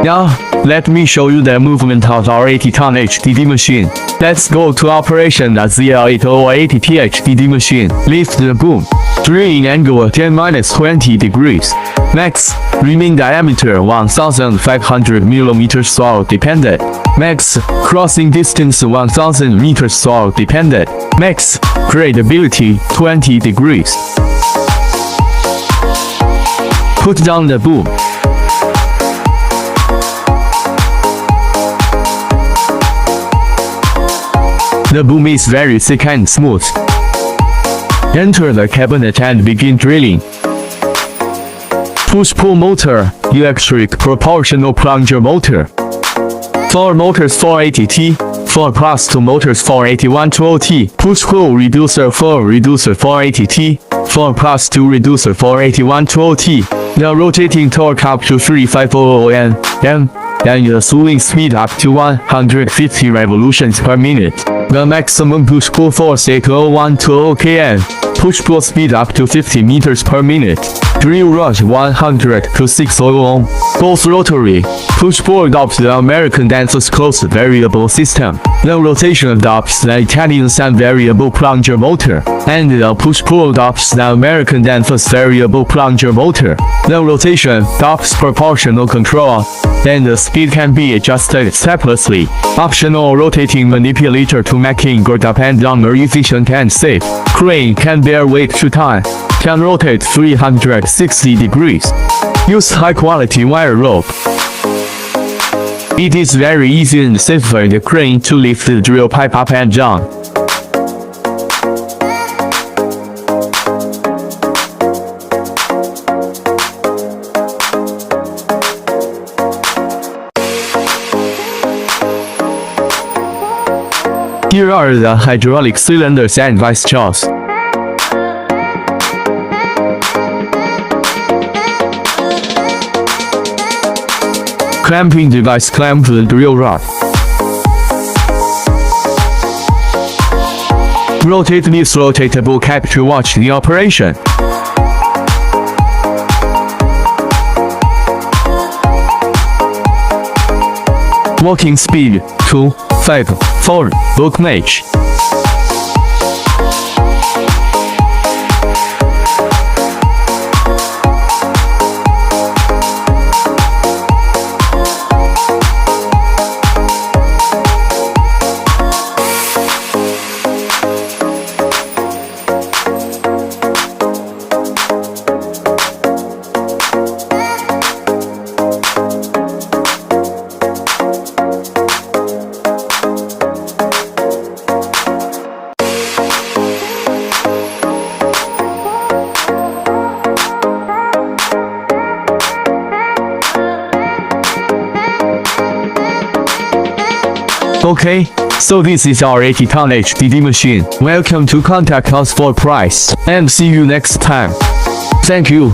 Now, let me show you the movement of our 80-ton HDD machine. Let's go to operation.ZLCONN HDD Machine. Lift the boom. Drilling angle 10-20 degrees. Max. Reaming diameter 1500 mm soil dependent. Max. Crossing distance 1000 meters soil dependent. Max. Gradability 20 degrees. Put down the boom. The boom is very thick and smooth. Enter the cabinet and begin drilling. Push-pull motor, electric proportional plunger motor. 4 motors 480T, 4 plus 2 motors 48120T. Push-pull reducer 4 reducer 480T, 4 plus 2 reducer 48120T. The rotating torque up to 3500 N, and the swing speed up to 150 revolutions per minute. The maximum push-pull force 80120 kN. Push-pull speed up to 50 meters per minute. Drill rod 100 to 600 ohm. Both rotary. Push-pull adopts the American Danfoss closed variable system. The rotation adopts the Italian Sun variable plunger motor. And the push-pull adopts the American Danfoss variable plunger motor. The rotation adopts proportional control, and the speed can be adjusted separately. Optional rotating manipulator to making grade up and down more efficient and safe. Crane can bear weight to time. Can rotate 360 degrees. Use high-quality wire rope. It is very easy and safe for the crane to lift the drill pipe up and down. Here are the hydraulic cylinders and vice jaws. Clamping device clamp the drill rod. Rotate this rotatable cap to watch the operation. Walking speed 2, 5, 4, book match. Okay, so this is our 80-ton HDD machine. Welcome to contact us for price, and see you next time. Thank you.